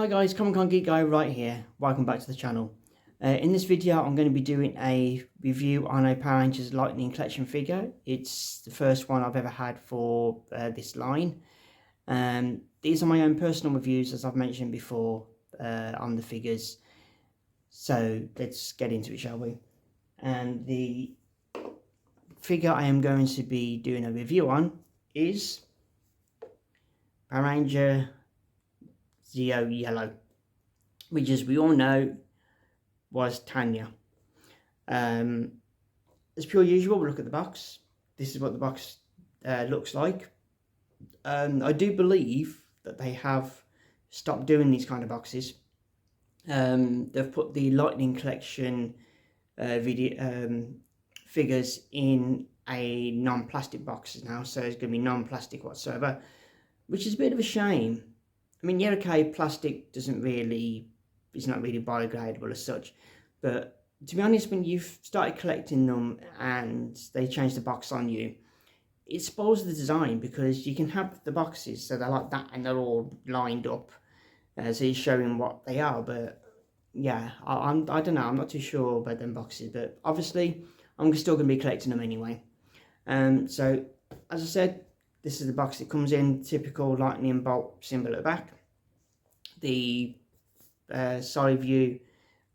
Hi guys, Comic-Con Geek Guy right here. Welcome back to the channel. In this video I'm going to be doing a review on a Power Rangers Lightning Collection figure. It's the first one I've ever had for this line. These are my own personal reviews, as I've mentioned before, on the figures. So let's get into it, shall we? And the figure I am going to be doing a review on is Power Ranger Zeo Yellow, which, as we all know, was Tanya. As per usual, we'll look at the box. This is what the box looks like. I do believe that they have stopped doing these kind of boxes. They've put the Lightning Collection figures in a non-plastic box now, so it's going to be non-plastic whatsoever, which is a bit of a shame. I mean, yeah, okay, plastic it's not really biodegradable as such, but to be honest, when you've started collecting them and they change the box on you, it spoils the design, because you can have the boxes so they're like that and they're all lined up, so you're showing what they are. But yeah, I don't know, I'm not too sure about them boxes, but obviously I'm still going to be collecting them anyway. So as I said, this is the box it comes in, typical lightning bolt symbol at the back. The side view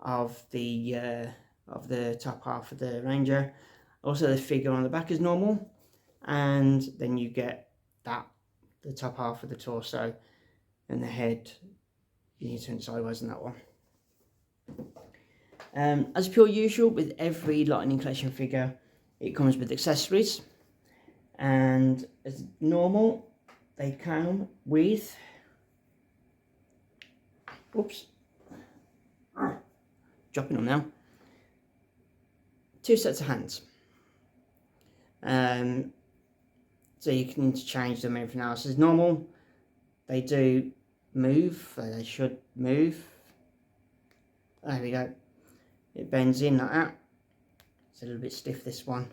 of the top half of the Ranger. Also the figure on the back is normal, and then you get the top half of the torso and the head. You need to turn it sideways on that one. As per usual with every Lightning Collection figure, it comes with accessories, and as normal they come with dropping them now, 2 sets of hands, so you can interchange them. Everything else is normal. They do move, they should move. There we go, it bends in like that. It's a little bit stiff, this one.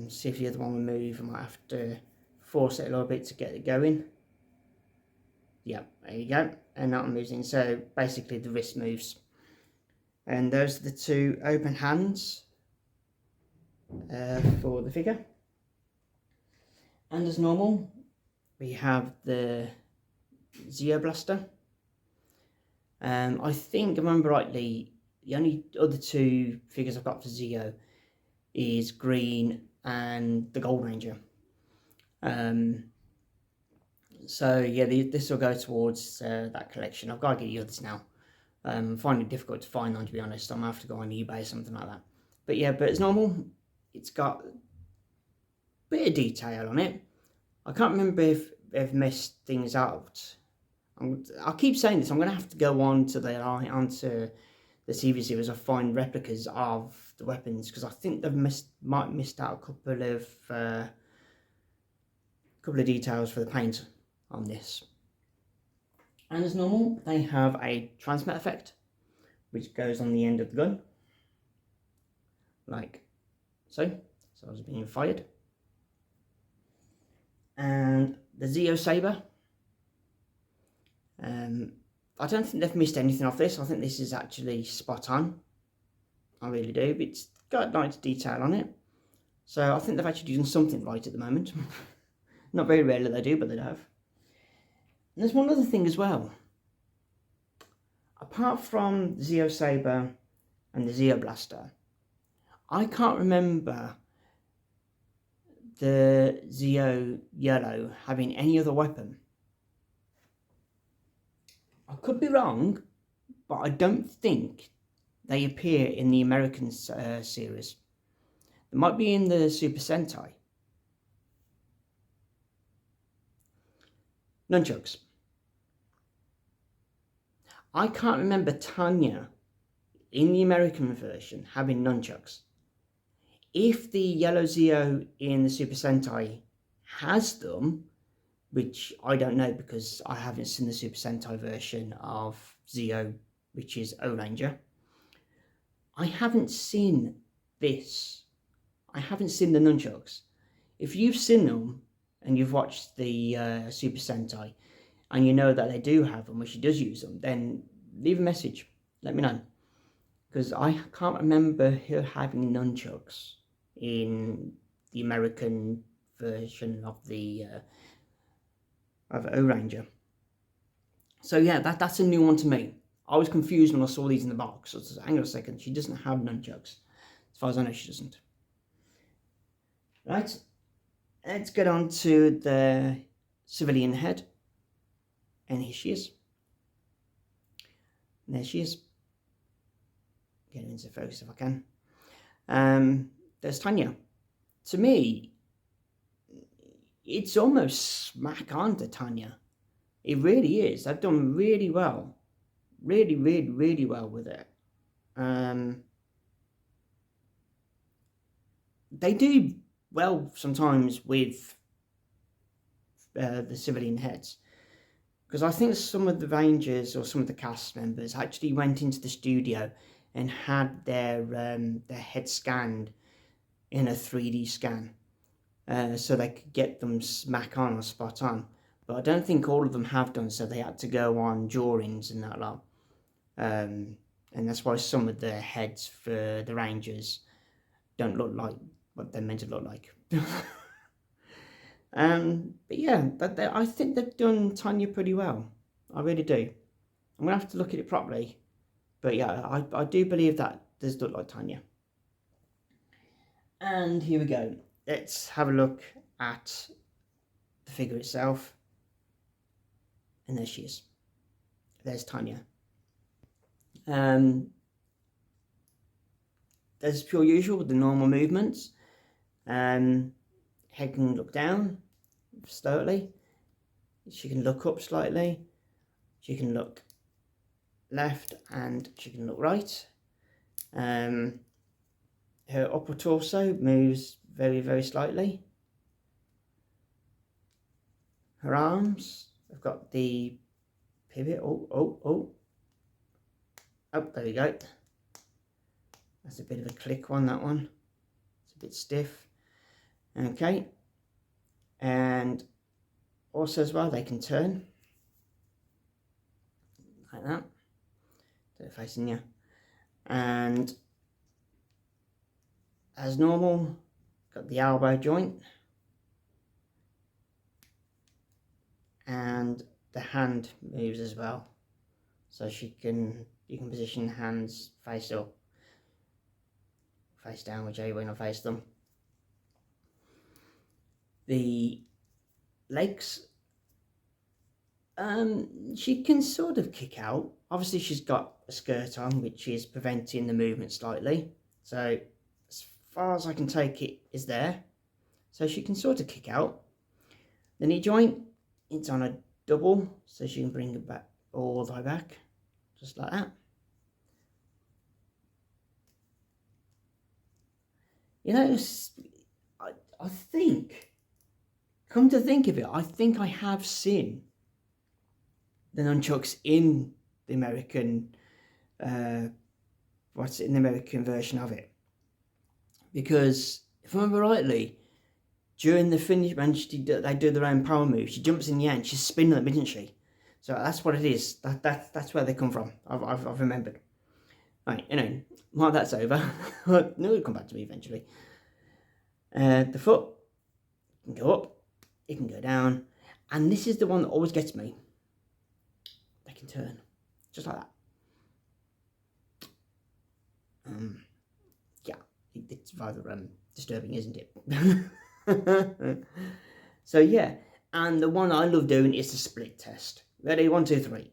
See if the other one will move. I might have to force it a little bit to get it going. Yep, there you go, and that one moves in. So basically the wrist moves, and those are the 2 open hands for the figure. And as normal, we have the Zeo Blaster. I think, if I remember rightly, the only other 2 figures I've got for Zeo is Green and the Gold Ranger. So yeah, this will go towards that collection. I've got to get the others now. I'm finding it difficult to find them, to be honest. I'm going to have to go on eBay or something like that. But yeah, but it's normal. It's got a bit of detail on it. I can't remember if they've messed things out. I'll keep saying this. I'm going to have to go onto the TV series and find replicas of the weapons, because I think they've might have missed out a couple of details for the paint on this. And as normal, they have a transmit effect, which goes on the end of the gun, like so. So I was being fired. And the Zeo Saber. I don't think they've missed anything off this. I think this is actually spot on. I really do. It's got nice detail on it. So I think they've actually done something right at the moment. Not very rarely they do, but they have. And there's one other thing as well. Apart from the Zeo Saber and the Zeo Blaster, I can't remember the Zeo Yellow having any other weapon. I could be wrong, but I don't think they appear in the American series. They might be in the Super Sentai. Nunchucks. I can't remember Tanya in the American version having nunchucks. If the Yellow Zeo in the Super Sentai has them, which I don't know because I haven't seen the Super Sentai version of Zeo, which is O-Ranger. I haven't seen this. I haven't seen the nunchucks. If you've seen them and you've watched the Super Sentai, and you know that they do have them, or she does use them, then leave a message. Let me know. Because I can't remember her having nunchucks in the American version of the O-Ranger. So yeah, that's a new one to me. I was confused when I saw these in the box. I was like, hang on a second, she doesn't have nunchucks. As far as I know, she doesn't. Right, let's get on to the civilian head. And here she is. And there she is. Get her into focus if I can. There's Tanya. To me, it's almost smack on to Tanya. It really is. They've done really well. Really, really, really well with it. They do well sometimes with the civilian heads. Because I think some of the Rangers or some of the cast members actually went into the studio and had their head scanned in a 3D scan. So they could get them smack on or spot on. But I don't think all of them have done, so they had to go on drawings and that lot. And that's why some of the heads for the Rangers don't look like what they're meant to look like. But yeah, I think they've done Tanya pretty well. I really do. I'm going to have to look at it properly. But yeah, I do believe that does look like Tanya. And here we go. Let's have a look at the figure itself. And there she is. There's Tanya. As pure usual with the normal movements. Head can look down slowly. She can look up slightly. She can look left and she can look right. Her upper torso moves very, very slightly. Her arms have got the pivot. Oh, there we go. That's a bit of a click one, that one. It's a bit stiff. Okay. And also as well, they can turn. Like that. They're facing you. And as normal, got the elbow joint. And the hand moves as well. So you can position hands face up, face down, whichever way you want to face them. The legs, she can sort of kick out. Obviously she's got a skirt on, which is preventing the movement slightly. So as far as I can take it is there. So she can sort of kick out. The knee joint, it's on a double, so she can bring it back all the way back, just like that. You know, I think, come to think of it, I think I have seen the nunchucks in the American, in the American version of it. Because, if I remember rightly, during the finish, when they do their own power move, she jumps in the end, she's spinning them, isn't she? So that's what it is. That's where they come from. I've remembered. Right, anyway, while that's over, it'll come back to me eventually. The foot can go up, it can go down, and this is the one that always gets me. They can turn, just like that. Yeah, it's rather disturbing, isn't it? So yeah, and the one I love doing is the split test. Ready? 1, 2, 3.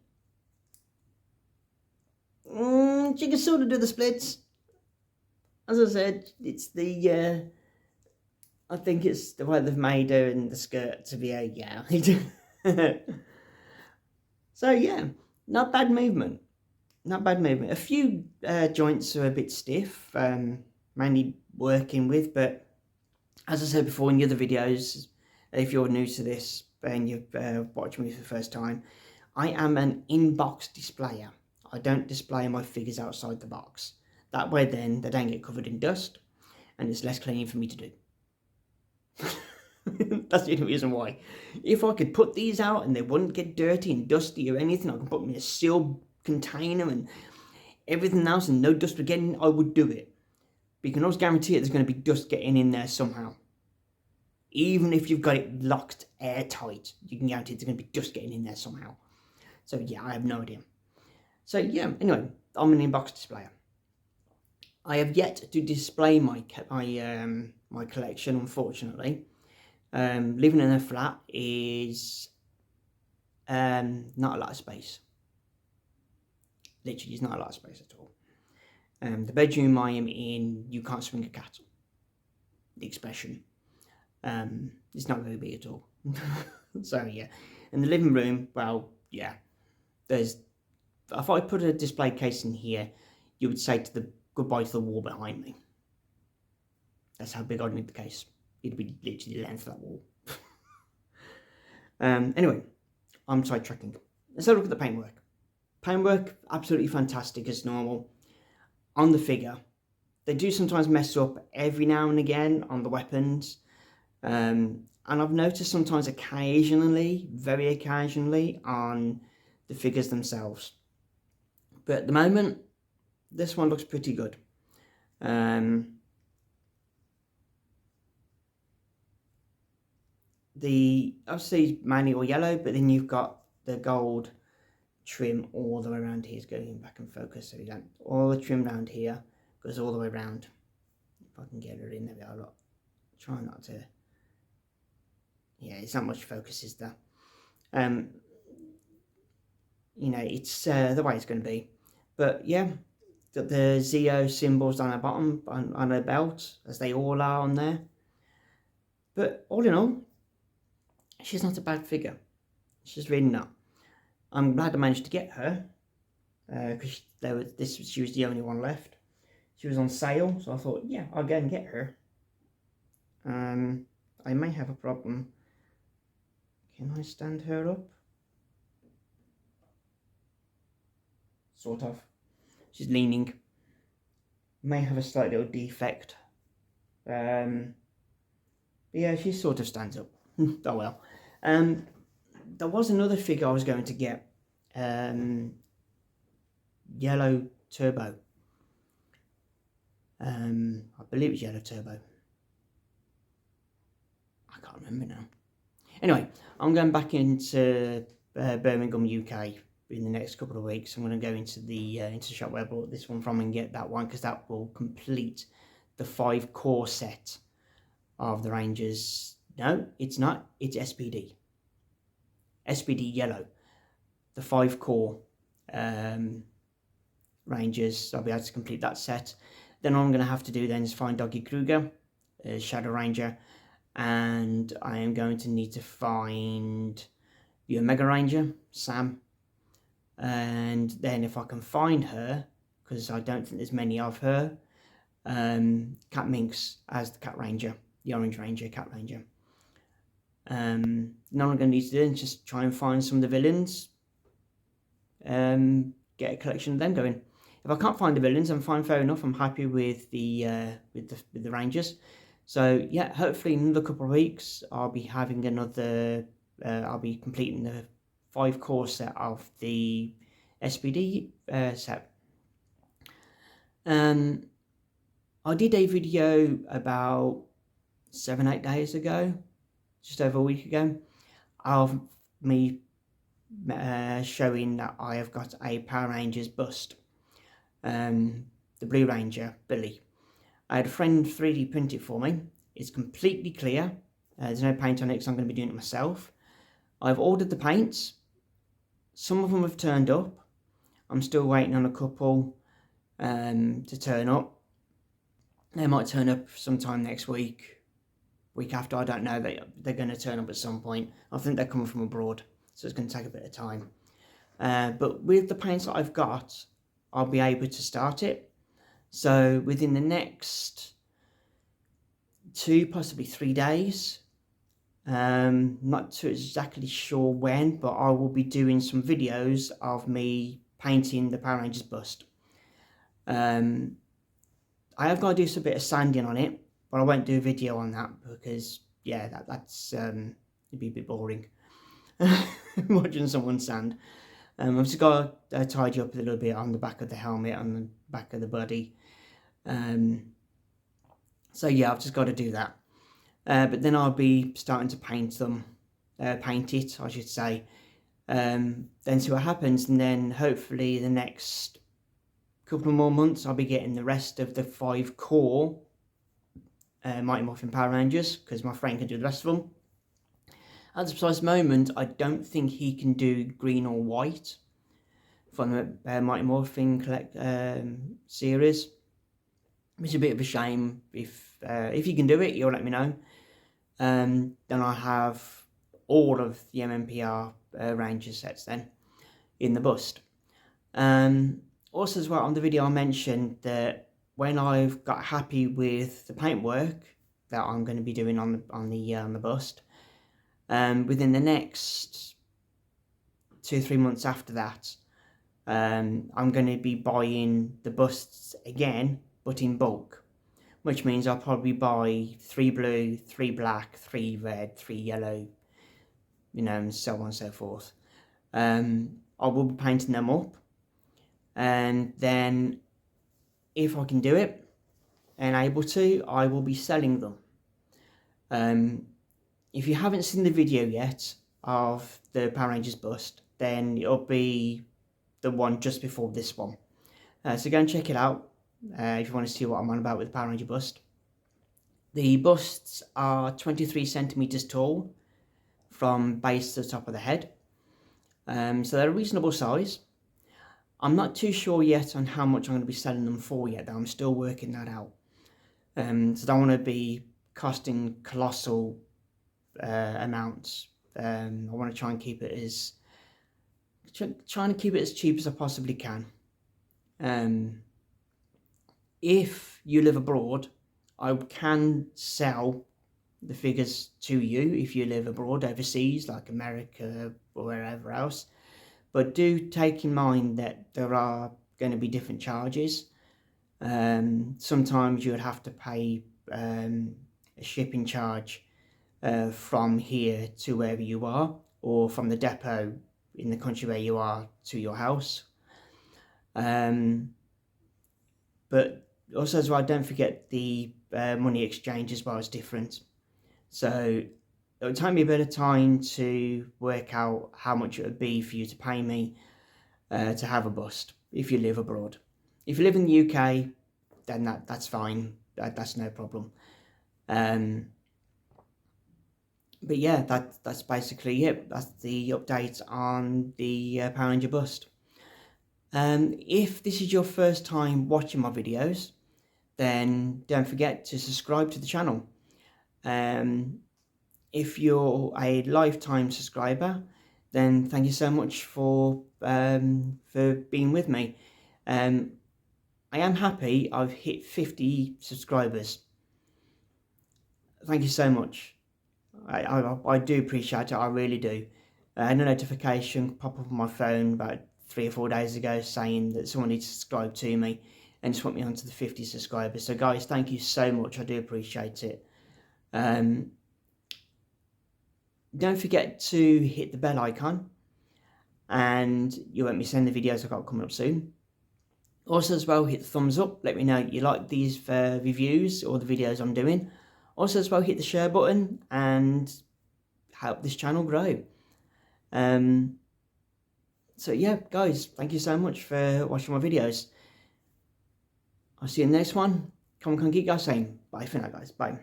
She can sort of do the splits. As I said, it's the I think it's the way they've made her in the skirt to be So yeah, not bad movement. Not bad movement. A few joints are a bit stiff, mainly working with, but as I said before in the other videos, if you're new to this and you've watched me for the first time, I am an in-box displayer. I don't display my figures outside the box. That way then they don't get covered in dust and it's less cleaning for me to do. That's the only reason why. If I could put these out and they wouldn't get dirty and dusty or anything, I could put them in a sealed container and everything else and no dust would get in, I would do it. But you can always guarantee it, there's going to be dust getting in there somehow. Even if you've got it locked airtight, you can guarantee there's going to be dust getting in there somehow. So yeah, I have no idea. So yeah, anyway, I'm an inbox displayer. I have yet to display my collection, unfortunately. Living in a flat is not a lot of space. Literally, it's not a lot of space at all. The bedroom I am in, you can't swing a cat. The expression. It's not very big at all. So yeah. In the living room, well, yeah. If I put a display case in here, you would say goodbye to the wall behind me. That's how big I'd make the case. It'd be literally the length of that wall. Anyway, I'm sidetracking. Let's have a look at the paintwork. Paintwork, absolutely fantastic as normal. On the figure, they do sometimes mess up every now and again on the weapons. And I've noticed sometimes occasionally, very occasionally, on the figures themselves. But at the moment, this one looks pretty good. Obviously manual yellow, but then you've got the gold trim all the way around here. Is going back and focus, so you don't. All the trim around here goes all the way around. If I can get it in, there we are. Look, try not to. Yeah, it's not much focus, is there? You know, it's the way it's going to be. But yeah, the ZO symbols down the bottom on her belt, as they all are on there. But all in all, she's not a bad figure. She's really not. I'm glad I managed to get her, because she was the only one left. She was on sale, so I thought, yeah, I'll go and get her. I may have a problem. Can I stand her up? Sort of. She's leaning. May have a slight little defect. But yeah, she sort of stands up. Oh well. There was another figure I was going to get. Yellow Turbo. I believe it's Yellow Turbo. I can't remember now. Anyway, I'm going back into Birmingham, UK in the next couple of weeks. I'm going to go into the shop where I bought this one from and get that one, because that will complete the 5 core set of the Rangers. No, it's not. It's SPD. SPD Yellow. The 5 core Rangers. I'll be able to complete that set. Then all I'm going to have to do then is find Doggy Kruger, Shadow Ranger, and I am going to need to find the Omega Ranger, Sam. And then if I can find her, because I don't think there's many of her, Cat Minx as the Cat Ranger, the Orange Ranger, Cat Ranger. Now what I'm going to need to do is just try and find some of the villains, get a collection of them going. If I can't find the villains, I'm fine, fair enough. I'm happy with the Rangers. So yeah, hopefully in another couple of weeks I'll be having another. I'll be completing the 5 core set of the SPD set. I did a video about 7-8 days ago, just over a week ago, of me showing that I have got a Power Rangers bust. The Blue Ranger, Billy. I had a friend 3D print it for me. It's completely clear. There's no paint on it because I'm going to be doing it myself. I've ordered the paints. Some of them have turned up. I'm still waiting on a couple to turn up. They might turn up sometime next week, week after, I don't know. They're going to turn up at some point. I think they're coming from abroad, so it's going to take a bit of time. But with the paints that I've got, I'll be able to start it. So within the next 2, possibly 3 days, not too exactly sure when, but I will be doing some videos of me painting the Power Rangers bust. I have got to do some bit of sanding on it, but I won't do a video on that because, yeah, that's it'd be a bit boring watching someone sand. I've just got to tidy up a little bit on the back of the helmet, on the back of the body. So yeah, I've just got to do that. But then I'll be starting to paint them, paint it, I should say. Then see what happens, and then hopefully the next couple of more months I'll be getting the rest of the 5 core Mighty Morphin Power Rangers, because my friend can do the rest of them. At the precise moment, I don't think he can do green or white from the Mighty Morphin series, which is a bit of a shame. If you can do it, you'll let me know. Then I have all of the MMPR Ranger sets then in the bust. Also as well, on the video I mentioned that when I've got happy with the paintwork that I'm going to be doing on the bust, within the next 2-3 months after that, I'm going to be buying the busts again, but in bulk, which means I'll probably buy 3 blue, 3 black, 3 red, 3 yellow, you know, and so on and so forth. I will be painting them up, and then if I can do it and able to, I will be selling them. If you haven't seen the video yet of the Power Rangers bust, then it'll be the one just before this one. So go and check it out if you want to see what I'm on about with the Power Ranger bust. The busts are 23 centimeters tall from base to the top of the head. So they're a reasonable size. I'm not too sure yet on how much I'm going to be selling them for yet, though I'm still working that out. So I don't want to be costing colossal amounts. I want to try and keep it as cheap as I possibly can. If you live abroad, I can sell the figures to you if you live abroad, overseas, like America or wherever else. But do take in mind that there are going to be different charges. Sometimes you would have to pay a shipping charge from here to wherever you are, or from the depot in the country where you are to your house. But also as well, don't forget the money exchange as well is different. So it would take me a bit of time to work out how much it would be for you to pay me to have a bust if you live abroad. If you live in the UK, then that's fine. That's no problem. But yeah, that's basically it. That's the update on the Power Ranger bust. If this is your first time watching my videos, then don't forget to subscribe to the channel. If you're a lifetime subscriber, then thank you so much for being with me. I am happy I've hit 50 subscribers. Thank you so much. I do appreciate it, I really do. I had a notification pop up on my phone about 3 or 4 days ago saying that someone needs to subscribe to me and just put me onto the 50 subscribers. So guys, thank you so much, I do appreciate it. Don't forget to hit the bell icon, and you won't be seeing the videos I've got coming up soon. Also as well, hit the thumbs up, let me know you like these reviews or the videos I'm doing. Also as well, hit the share button and help this channel grow. So yeah, guys, thank you so much for watching my videos. I'll see you in the next one. Come on, Geek, guys, saying bye for now, guys. Bye.